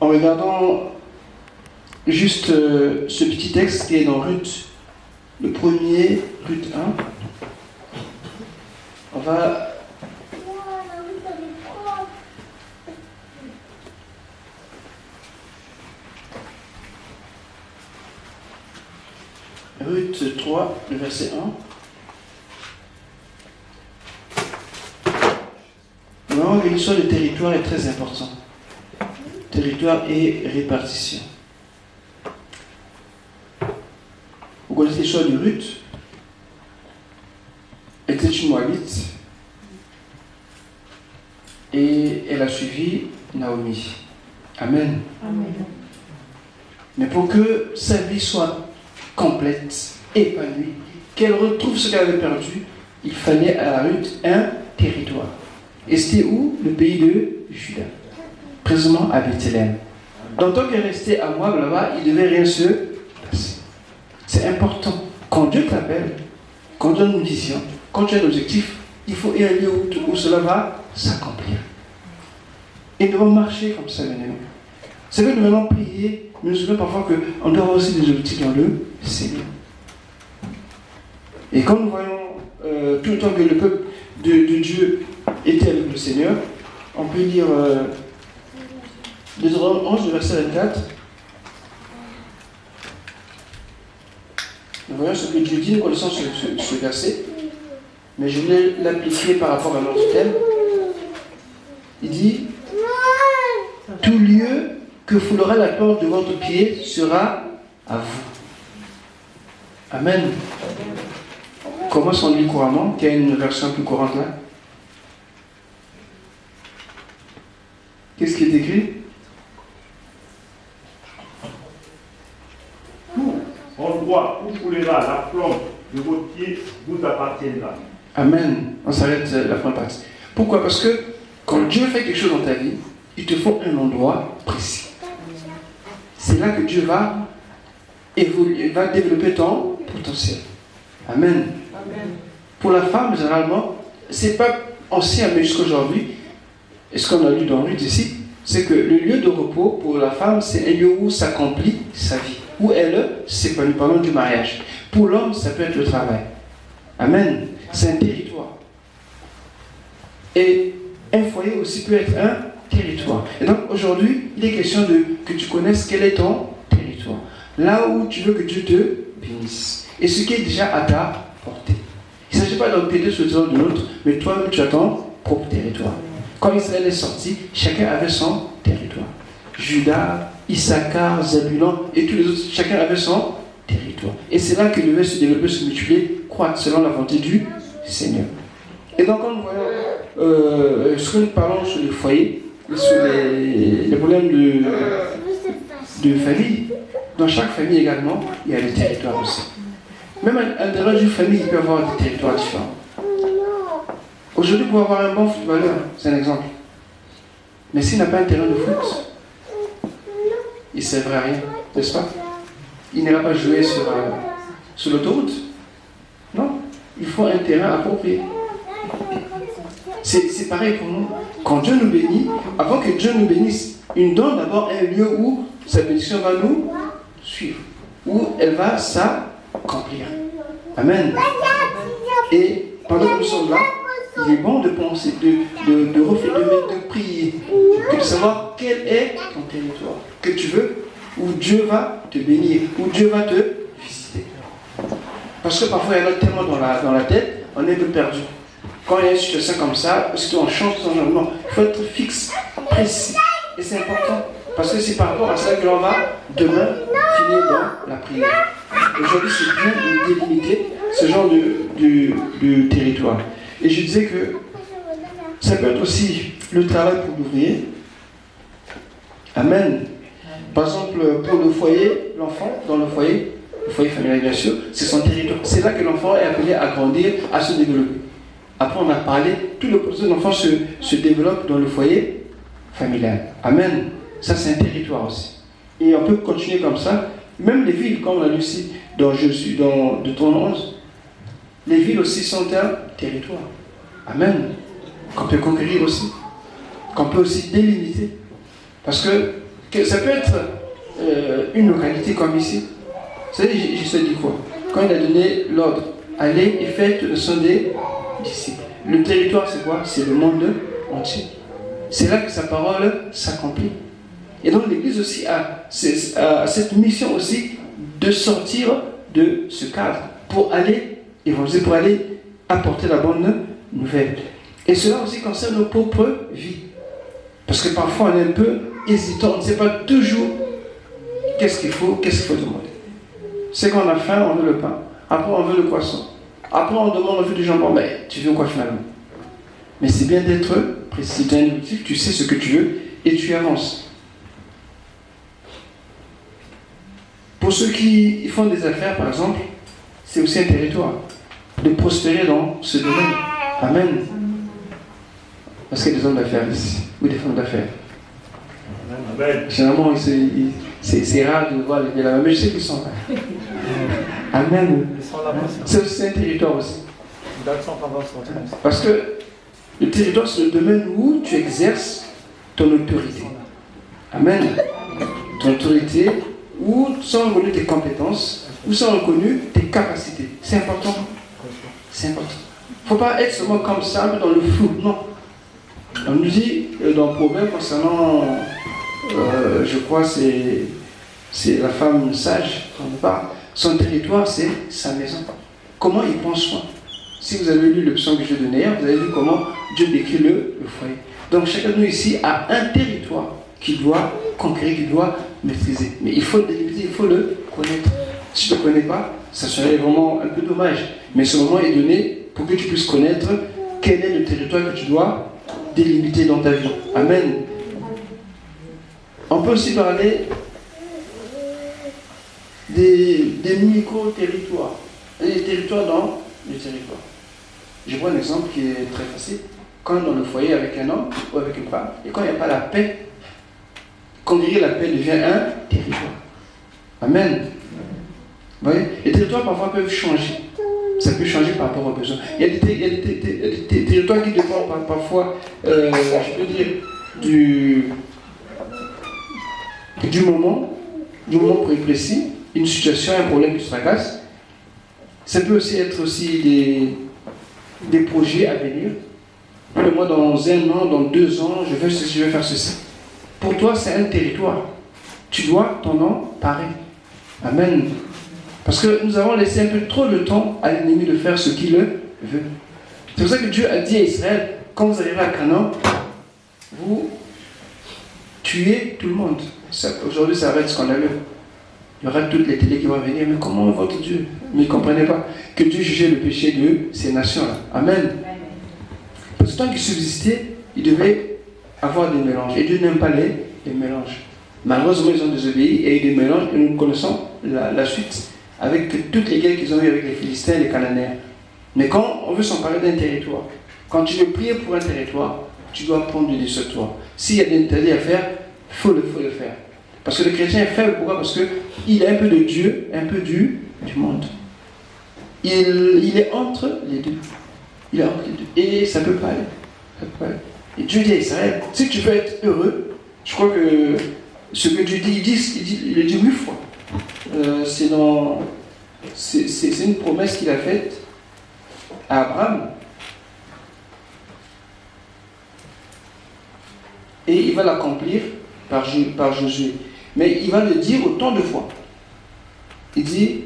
En regardant juste ce petit texte qui est dans Ruth, le premier, Ruth 1, on va... Ruth 3, le verset 1. Vraiment, l'histoire du territoire est très importante. Territoire et répartition. Vous connaissez l'histoire de Ruth? Elle était une Moabite et elle a suivi Naomi. Amen. Amen. Mais pour que sa vie soit complète, épanouie, qu'elle retrouve ce qu'elle avait perdu, il fallait à la Ruth un territoire. Et c'était où? Le pays de Juda, précisément à Bethléem. Donc tant qu'elle restait à Moab là-bas, il ne devait rien se passer. C'est important. Quand Dieu t'appelle, quand Dieu donne une vision, quand tu as un objectif, il faut y aller où cela va s'accomplir. Et nous devons marcher comme ça, maintenant. C'est vrai que nous allons prier, mais nous savons parfois qu'on doit avoir aussi des objectifs dans le Seigneur. Et quand nous voyons tout le temps que le peuple de Dieu était avec le Seigneur, on peut lire Deutéronome 11, verset 24. Nous voyons ce que Dieu dit, nous connaissons ce verset, mais je voulais l'appliquer par rapport à notre thème. Il dit: tout lieu que foulera la porte de votre pied sera à vous. Amen. Comment est-ce qu'on lit couramment? Il y a une version plus courante là. Qu'est-ce qui est écrit? Endroit où foulera la plante de vos pieds vous appartiendra. Amen. On s'arrête la première partie. Pourquoi? Parce que quand Dieu fait quelque chose dans ta vie, il te faut un endroit précis. C'est là que Dieu va évoluer, va développer ton potentiel. Amen. Amen. Pour la femme, généralement, c'est pas ancien, mais jusqu'aujourd'hui, et ce qu'on a lu dans Ruth ici, c'est que le lieu de repos pour la femme, c'est un lieu où s'accomplit sa vie, où elle s'épanouit pendant du mariage. Pour l'homme, ça peut être le travail. Amen. C'est un territoire. Et un foyer aussi peut être un territoire. Et donc aujourd'hui, il est question que tu connaisses quel est ton territoire. Là où tu veux que Dieu te bénisse. Et ce qui est déjà à ta portée. Il ne s'agit pas d'empiéter sur le territoire de l'autre, mais toi-même tu as ton propre territoire. Quand Israël est sorti, chacun avait son territoire. Judas, Issachar, Zabulon et tous les autres, chacun avait son territoire. Et c'est là que devait se développer, se multiplier, croître selon la volonté du Seigneur. Et donc quand nous voyons ce que nous parlons sur le foyer, sur les problèmes de famille, dans chaque famille également, il y a des territoires aussi. Même à l'intérieur d'une famille, il peut y avoir des territoires différents. Aujourd'hui, pour avoir un bon footballeur, c'est un exemple. Mais s'il n'a pas un terrain de foot, il ne servira à rien, n'est-ce pas? Il n'ira pas jouer sur l'autoroute. Non, il faut un terrain approprié. C'est pareil pour nous. Quand Dieu nous bénit, avant que Dieu nous bénisse, il nous donne d'abord un lieu où sa bénédiction va nous suivre, où elle va s'accomplir. Amen. Et pendant que nous sommes là, il est bon de penser, de refléter, de prier, de savoir quel est ton territoire que tu veux, où Dieu va te bénir, où Dieu va te visiter. Parce que parfois, il y en a tellement dans la tête, on est un peu perdu. Quand il y a une situation comme ça, si on change son environnement, il faut être fixe, précis. Et c'est important. Parce que c'est par rapport à ça que l'on va demain finir dans la prière. Aujourd'hui, c'est bien de délimiter ce genre de territoire. Et je disais que ça peut être aussi le travail pour l'ouvrier. Amen. Par exemple, pour le foyer, l'enfant, dans le foyer familial bien sûr, c'est son territoire. C'est là que l'enfant est appelé à grandir, à se développer. Après, on a parlé, tout le processus de l'enfant se développe dans le foyer familial. Amen. Ça, c'est un territoire aussi. Et on peut continuer comme ça. Même les villes, comme on a lu ici dans Deutéronome 11, les villes aussi sont un territoire. Amen. Qu'on peut conquérir aussi. Qu'on peut aussi délimiter. Parce que Que ça peut être une localité comme ici. Vous savez, Jésus dit quoi? Quand il a donné l'ordre, allez et faites le son des disciples. Le territoire, c'est quoi? C'est le monde entier. C'est là que sa parole s'accomplit. Et donc l'Église aussi a cette mission aussi de sortir de ce cadre pour aller évangéliser, pour aller apporter la bonne nouvelle. Et cela aussi concerne nos propres vies. Parce que parfois on est un peu hésitant, on ne sait pas toujours qu'est-ce qu'il faut demander. C'est qu'on a faim, on veut le pain. Après on veut le poisson. Après on demande, on veut du jambon. Mais tu veux quoi finalement? Mais c'est bien d'être précis, tu as un objectif, tu sais ce que tu veux et tu avances. Pour ceux qui font des affaires, par exemple, c'est aussi un territoire de prospérer dans ce domaine. Amen. Parce qu'il y a des hommes d'affaires ici, ou des femmes d'affaires. Amen. Généralement, c'est rare de voir les là, mais je sais qu'ils sont là. Amen. C'est aussi un territoire aussi. Parce que le territoire, c'est le domaine où tu exerces ton autorité. Amen. Ton autorité, où sont reconnues tes compétences, où sont reconnues tes capacités. C'est important. C'est important. Il ne faut pas être seulement comme ça, mais dans le flou. Non. On nous dit dans le proverbe concernant, je crois, c'est la femme sage, on parle. Son territoire, c'est sa maison. Comment il prend soin? Si vous avez lu le psaume que je donnais hier, vous avez vu comment Dieu décrit le foyer. Donc chacun de nous ici a un territoire qu'il doit conquérir, qu'il doit maîtriser. Mais il faut le délimiter, il faut le connaître. Si tu ne le connais pas, ça serait vraiment un peu dommage. Mais ce moment est donné pour que tu puisses connaître quel est le territoire que tu dois délimiter dans ta vie. Amen. On peut aussi parler des micro-territoires. Les territoires dans le territoire. Je prends un exemple qui est très facile. Quand dans le foyer avec un homme ou avec une femme, et quand il n'y a pas la paix, conquérir la paix devient un territoire. Amen. Vous voyez, les territoires parfois peuvent changer. Ça peut changer par rapport aux besoins. Il y a des territoires qui dépendent parfois, je peux dire, du moment précis, une situation, un problème qui se tracasse. Ça peut aussi être aussi des projets à venir. Moi, dans 1 an, dans 2 ans, je veux ceci, je vais faire ceci. Pour toi, c'est un territoire. Tu dois t'en emparer. Amen. Parce que nous avons laissé un peu trop de temps à l'ennemi de faire ce qu'il veut. C'est pour ça que Dieu a dit à Israël, quand vous arriverez à Canaan, vous tuez tout le monde. Aujourd'hui, ça va être scandaleux. Il y aura toutes les télés qui vont venir, mais comment votre Dieu? Mais ils ne comprenaient pas que Dieu jugeait le péché de ces nations-là. Amen. Parce que tant qu'ils subsistaient, il devait avoir des mélanges. Et Dieu n'aime pas les mélanges. Malheureusement, ils ont désobéi et eu des mélanges, et nous connaissons la suite avec toutes les guerres qu'ils ont eues avec les Philistins et les Cananéens. Mais quand on veut s'emparer d'un territoire, quand tu veux prier pour un territoire, tu dois prendre du sur toi. S'il y a des interdits à faire, il faut le faire. Parce que le chrétien est faible, pourquoi? Parce qu'il a un peu de Dieu, un peu du monde. Il est entre les deux. Il est entre les deux. Et ça ne peut pas aller. Et Dieu dit à Israël, si tu veux être heureux, je crois que ce que Dieu dit, il le dit 8 fois. C'est une promesse qu'il a faite à Abraham. Et il va l'accomplir par Josué. Mais il va le dire autant de fois. Il dit,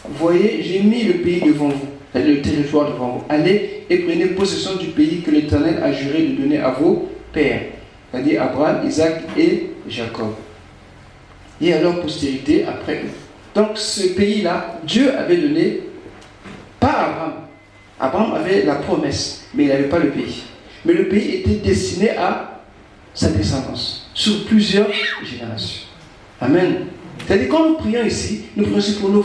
voyez, j'ai mis le pays devant vous, le territoire devant vous. Allez et prenez possession du pays que l'Éternel a juré de donner à vos pères. C'est-à-dire Abraham, Isaac et Jacob. Et à leur postérité après eux. Donc ce pays-là, Dieu avait donné, pas à Abraham. Abraham avait la promesse, mais il n'avait pas le pays. Mais le pays était destiné à sa descendance, sur plusieurs générations. Amen. C'est-à-dire quand nous prions ici, nous prions aussi pour nos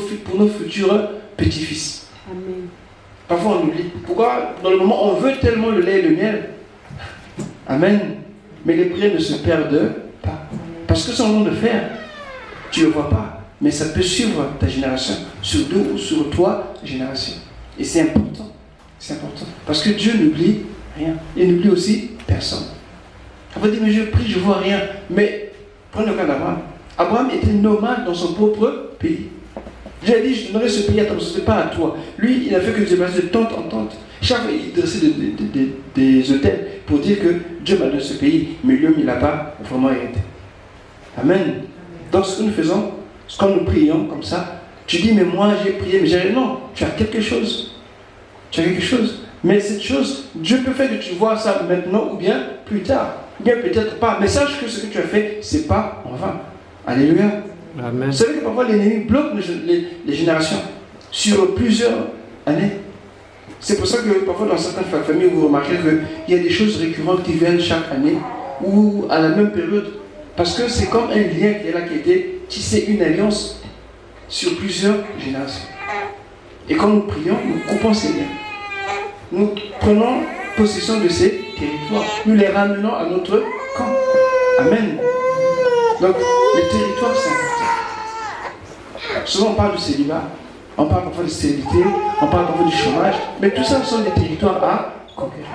futurs petits-fils. Amen. Parfois on oublie. Pourquoi dans le moment on veut tellement le lait et le miel? Amen. Mais les prières ne se perdent pas. Parce que son nom de faire, tu ne le vois pas. Mais ça peut suivre ta génération, sur 2 ou sur 3 générations. Et c'est important. C'est important. Parce que Dieu n'oublie rien. Il n'oublie aussi personne. On va dire, mais je prie, je ne vois rien. Mais Prenez le cas d'Abraham. Abraham était nomade dans son propre pays. Dieu a dit, je donnerai ce pays à toi, ce n'est pas à toi. Lui, il a fait que Dieu passe de tente en tente. Chaque fois, il dressait des hôtels pour dire que Dieu m'a donné ce pays, mais lui, il n'a pas vraiment hérité. Amen. Donc, ce que nous faisons, quand nous prions comme ça, tu dis, mais moi, j'ai prié, mais j'ai rien. Non, tu as quelque chose. Tu as quelque chose. Mais cette chose, Dieu peut faire que tu vois ça maintenant ou bien plus tard. Ou bien peut-être pas. Mais sache que ce que tu as fait, ce n'est pas en vain. Alléluia. Amen. Vous savez que parfois l'ennemi bloque les générations sur plusieurs années. C'est pour ça que parfois dans certaines familles, vous remarquez qu'il y a des choses récurrentes qui viennent chaque année ou à la même période. Parce que c'est comme un lien qui est là, qui a été tissé, une alliance sur plusieurs générations. Et quand nous prions, nous coupons ces liens. Nous prenons possession de ces territoires. Nous les ramenons à notre camp. Amen. Donc, les territoires, c'est important. Souvent, on parle du célibat, on parle parfois de stérilité, on parle parfois du chômage, mais tout ça sont des territoires à conquérir.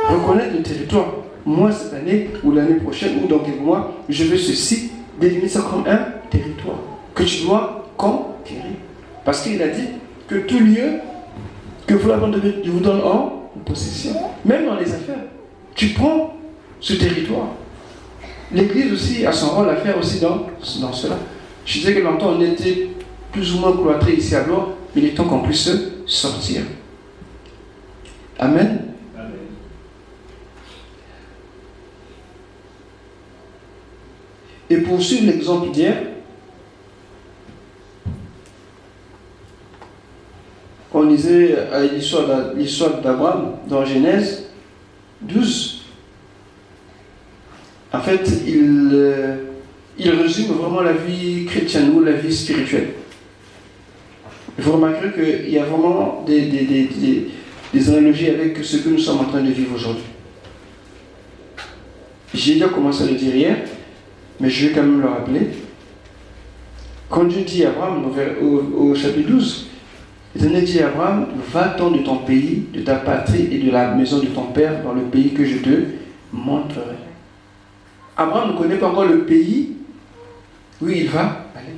Reconnaître le territoire. Moi, cette année, ou l'année prochaine, ou dans quelques mois, je veux ceci, délimiter ça comme un territoire que tu dois conquérir. Parce qu'il a dit que tout lieu que vous vous donne en possession. Même dans les affaires, tu prends ce territoire. L'Église aussi a son rôle à faire aussi dans cela. Je disais que longtemps on était plus ou moins cloîtrés ici à Blois, mais il est temps qu'on puisse se sortir. Amen. Amen. Et pour suivre l'exemple d'hier, on lisait l'histoire d'Abraham dans Genèse 12. En fait, il résume vraiment la vie chrétienne ou la vie spirituelle. Vous remarquerez qu'il y a vraiment des analogies avec ce que nous sommes en train de vivre aujourd'hui. J'ai déjà commencé à le dire hier, mais je vais quand même le rappeler. Quand Dieu dit à Abraham, au chapitre 12, L'Éternel dit à Abraham, va-t'en de ton pays, de ta patrie et de la maison de ton père dans le pays que je te montrerai. Abraham ne connaît pas encore le pays où il va aller.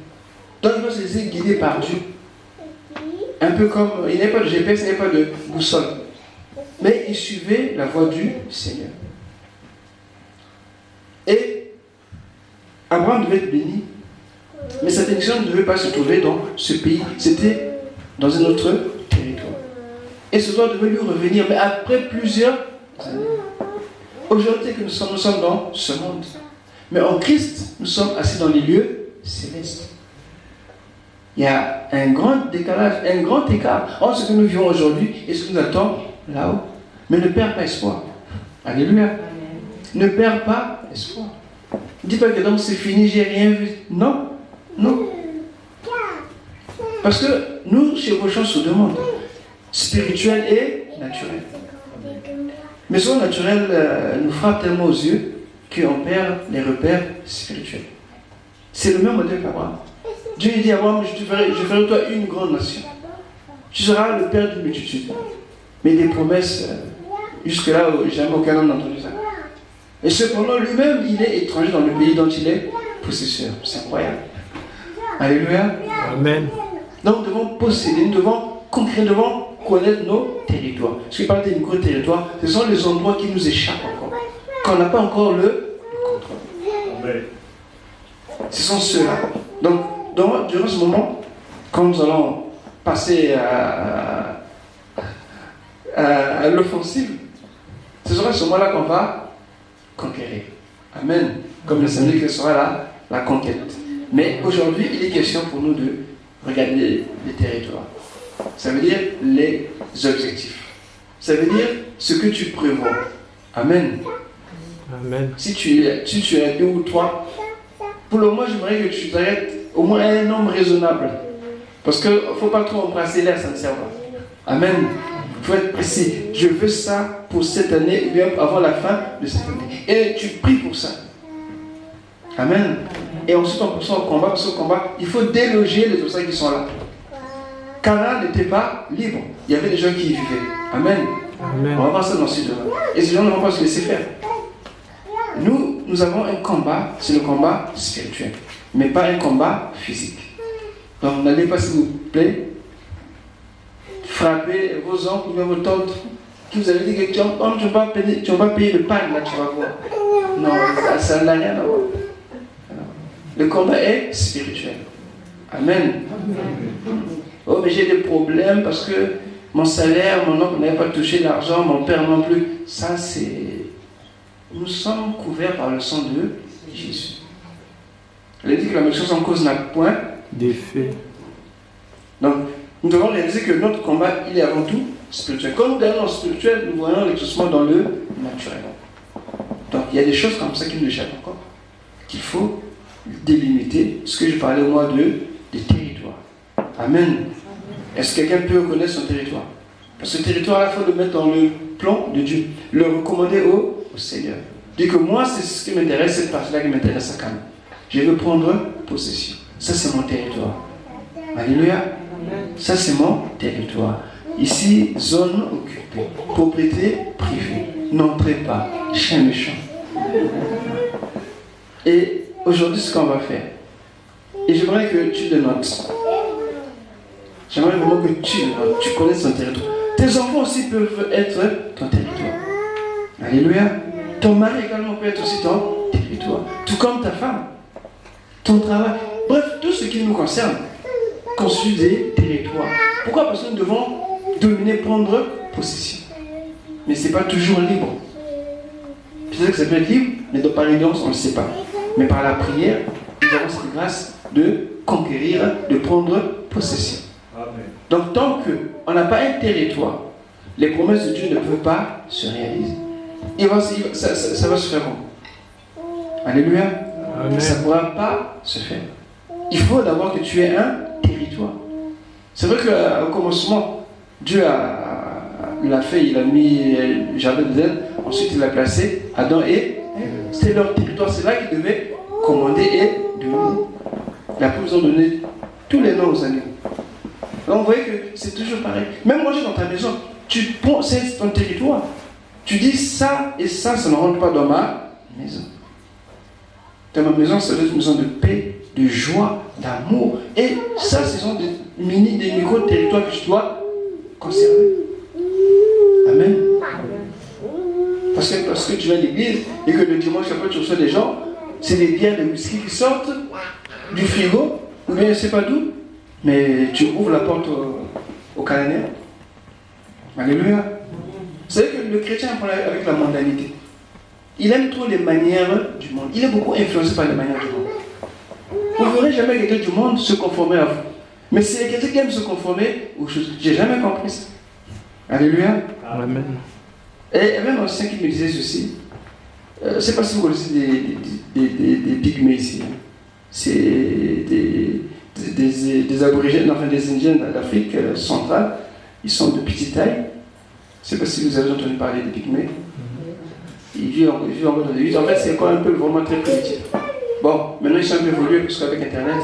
Donc il va se laisser guider par Dieu. Un peu comme, il n'y a pas de GPS, il n'y a pas de boussole. Mais il suivait la voie du Seigneur. Et Abraham devait être béni. Mais sa bénédiction ne devait pas se trouver dans ce pays. C'était dans un autre territoire. Et ce doit devait lui revenir, mais après plusieurs années. Aujourd'hui que nous sommes dans ce monde. Mais en Christ, nous sommes assis dans les lieux célestes. Il y a un grand décalage, un grand écart entre ce que nous vivons aujourd'hui et ce qui nous attend là-haut. Mais ne perds pas espoir. Alléluia. Amen. Ne perds pas espoir. Ne dis pas que donc c'est fini, j'ai rien vu. Non. Non. Parce que nous chevauchons sur deux mondes, spirituel et naturel. Mais ce naturel nous frappe tellement aux yeux qu'on perd les repères spirituels. C'est le même modèle qu'Abraham. Dieu dit à Abraham, je ferai de toi une grande nation. Tu seras le père d'une multitude. Mais des promesses, jusque-là, jamais aucun homme n'a entendu ça. Et cependant, lui-même, il est étranger dans le pays dont il est possesseur. C'est incroyable. Alléluia. Amen. Donc nous devons posséder, nous devons conquérir, nous devons connaître nos territoires. Ce qui parle des micro-territoires, ce sont les endroits qui nous échappent encore, qu'on n'a pas encore le contrôle. Amen. Ce sont ceux-là. Donc, durant ce moment, quand nous allons passer à l'offensive, ce sera ce moment-là qu'on va conquérir. Amen. Comme le samedi, ce sera la conquête. Mais aujourd'hui, il est question pour nous de regarder les territoires. Ça veut dire les objectifs. Ça veut dire ce que tu prévois. Amen. Amen. Si tu es 2 ou 3, pour le moment, j'aimerais que tu t'arrêtes au moins un nombre raisonnable. Parce qu'il ne faut pas trop embrasser l'air, ça ne sert pas. Amen. Il faut être précis. Je veux ça pour cette année, ou bien avant la fin de cette année. Et tu pries pour ça. Amen. Et ensuite, on pousse au combat. Pour ce combat, il faut déloger les obstacles qui sont là. Canaan n'était pas libre. Il y avait des gens qui y vivaient. Amen. Amen. On va voir ça dans ce demain. Et ces gens ne vont pas se laisser faire. Nous nous avons un combat, c'est le combat spirituel, mais pas un combat physique. Donc n'allez pas, s'il vous plaît, frapper vos oncles ou vos tantes qui vous avez dit que tu vas pas payer le pain, là tu vas voir. Non, ça n'a rien à voir. Le combat est spirituel. Amen. Oh, mais j'ai des problèmes parce que mon salaire, mon oncle n'avait pas touché l'argent, mon père non plus. Ça, c'est... Nous sommes couverts par le sang de Jésus. Elle a dit que la médecine en cause n'a point d'effet. Donc, nous devons réaliser que notre combat, il est avant tout spirituel. Quand nous gagnons dans le spirituel, nous voyons l'exaucement dans le naturel. Donc, il y a des choses comme ça qui nous échappent encore, qu'il faut délimiter. Ce que je parlais au mois des territoires. Amen. Est-ce que quelqu'un peut reconnaître son territoire? Parce que le territoire, il faut le mettre dans le plan de Dieu. Le recommander au Seigneur. Dis que moi, c'est ce qui m'intéresse, cette partie-là qui m'intéresse à Cannes. Je veux prendre possession. Ça, c'est mon territoire. Alléluia. Ça, c'est mon territoire. Ici, zone occupée. Propriété privée. N'entrez pas. Chien méchant. Et aujourd'hui, ce qu'on va faire, et j'aimerais que tu le notes. J'aimerais vraiment que tu le notes. Tu connais ton territoire. Tes enfants aussi peuvent être ton territoire. Alléluia. Ton mari également peut être aussi ton territoire. Tout comme ta femme. Ton travail. Bref, tout ce qui nous concerne constitue des territoires. Pourquoi? Parce que nous devons dominer, prendre possession. Mais ce n'est pas toujours libre. Peut-être que ça peut être libre, mais par l'évidence, on ne le sait pas. Mais par la prière, nous avons cette grâce de conquérir, de prendre possession. Amen. Donc, tant qu'on n'a pas un territoire, les promesses de Dieu ne peuvent pas se réaliser. Ça va se faire comment? Alléluia. Amen. Ça ne pourra pas se faire. Il faut d'abord que tu aies un territoire. C'est vrai qu'au commencement, Dieu l'a fait, il a mis le jardin d'Éden, ensuite il a placé Adam et c'était leur territoire, c'est là qu'ils devaient commander et dominer. Il a pu vous en donner tous les noms aux animaux. Donc vous voyez que c'est toujours pareil. Même manger dans ta maison, tu prends, c'est ton territoire. Tu dis ça et ça ne rentre pas dans ma maison. Dans ma maison, c'est une maison de paix, de joie, d'amour. Et ça, ce sont des micro-territoires que je dois conserver. Amen. Parce que tu vas à l'église et que le dimanche après tu reçois des gens, c'est des bières de whisky qui sortent du frigo, ou bien je ne sais pas d'où, mais tu ouvres la porte au Cananéen. Alléluia. Vous savez que le chrétien a un problème avec la mondanité. Il aime trop les manières du monde. Il est beaucoup influencé par les manières du monde. Vous ne verrez jamais quelqu'un du monde se conformer à vous. Mais c'est quelqu'un qui aime se conformer aux choses. J'ai jamais compris ça. Alléluia. Amen. Et même un ancien qui me disait ceci. Je ne sais pas si vous connaissez des pygmées ici. Hein. C'est des aborigènes, enfin des Indiens d'Afrique centrale. Ils sont de petite taille. Je ne sais pas si vous avez entendu parler des pygmées. Ils vivent en mode de vie. En fait, c'est quand même un peu vraiment très primitif. Bon, maintenant ils sont un peu évolués parce qu'avec Internet,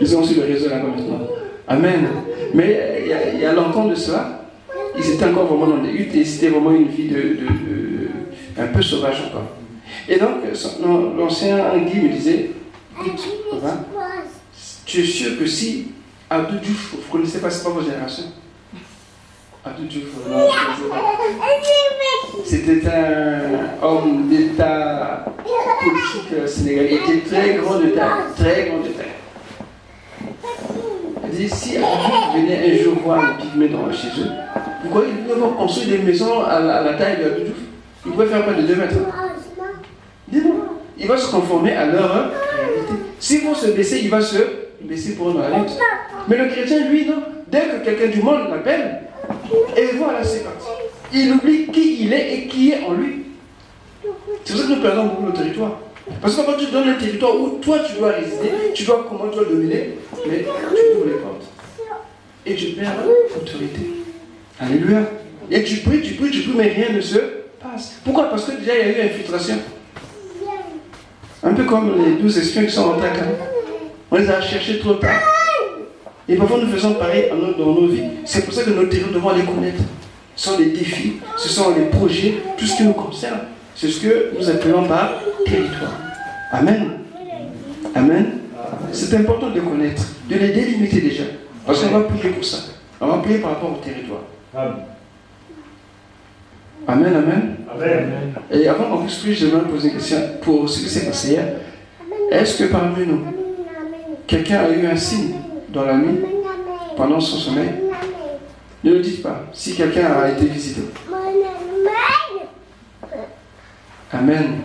ils ont aussi le réseau là-bas maintenant. Amen. Mais il y a longtemps de cela, ils étaient encore vraiment dans des huttes et c'était vraiment une vie un peu sauvage encore. Et donc, l'ancien Guy me disait, écoute, tu es sûr que si Abdou Diouf, vous ne connaissez pas, c'est pas votre génération. Abdou Diouf, c'était un homme d'État politique sénégalais. Il était très grand de taille, très grand de taille. Il dit, si Abdou Diouf venait un jour voir les pygmées chez eux, pourquoi ils pouvaient avoir construit des maisons à la taille d'Abdou Diouf? Ils pouvaient faire pas de 2 mètres. Dis-moi, il va se conformer à leur réalité. S'ils vont se baisser, il va se baisser pour nous aller. Mais le chrétien, lui, non. Dès que quelqu'un du monde l'appelle, et voilà, c'est parti. Il oublie qui il est et qui est en lui. C'est pour ça que nous perdons beaucoup notre territoire. Parce que quand tu donnes un territoire où toi tu dois résider, tu dois dominer, mais tu ouvres les portes. Et tu perds l'autorité. Alléluia. Et tu pries, mais rien ne se passe. Pourquoi? Parce que déjà il y a eu infiltration. Un peu comme les 12 espions qui sont rentrés à Canaan. On les a cherchés trop tard. Et parfois nous faisons pareil dans nos vies. C'est pour ça que nos territoires devons les connaître. Ce sont les défis, ce sont les projets, tout ce qui nous concerne. C'est ce que nous appelons par territoire. Amen. Amen. C'est important de connaître, de les délimiter déjà. Parce qu'on va prier pour ça. On va prier par rapport au territoire. Amen, amen. Amen. Et avant qu'on puisse prier, je vais me poser une question pour ce qui s'est passé hier. Est-ce que parmi nous, quelqu'un a eu un signe dans la nuit, pendant son sommeil? Ne le dites pas. Si quelqu'un a été visité. Amen.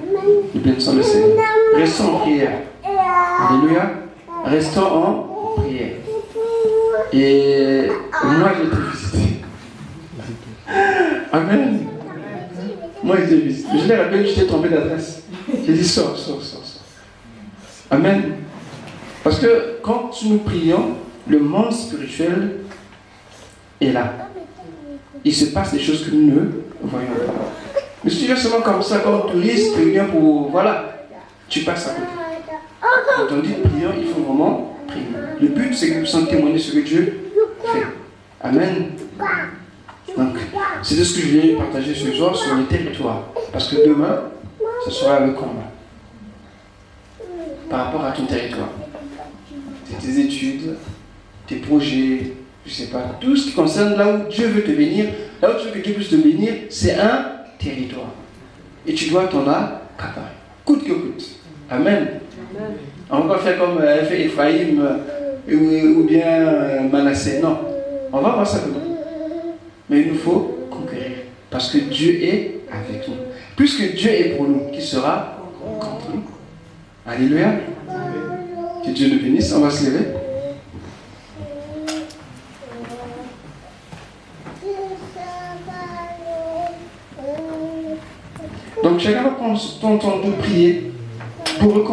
Nous bénissons le Seigneur. Restons en prière. Alléluia. Restons en prière. Et moi, j'ai été visité. Amen. Moi, j'ai été visité. Je l'ai rappelé, j'étais trompé d'adresse. J'ai dit, sors. Amen. Parce que quand nous prions, le monde spirituel est là. Il se passe des choses que nous ne voyons pas. Mais si tu viens seulement comme ça, comme touriste, tu viens pour... Voilà, tu passes à côté. Quand on dit prions, il faut vraiment prier. Le but, c'est que nous puissions témoigner ce que Dieu fait. Amen. Donc, c'est ce que je viens partager ce soir sur le territoire. Parce que demain, ce sera le combat. Par rapport à ton territoire. C'est tes études, tes projets, je ne sais pas, tout ce qui concerne là où Dieu veut te bénir, là où tu veux que Dieu puisse te bénir, c'est un territoire. Et tu dois t'en accaparer. Coûte que coûte. Amen. On ne va pas faire comme fait Ephraïm ou bien Manassé. Non. On va voir ça comme ça. Mais il nous faut conquérir. Parce que Dieu est avec nous. Puisque Dieu est pour nous, qui sera contre nous. Alléluia. Que Dieu nous bénisse. On va se lever. Donc chacun va prendre son temps de prier pour recommencer.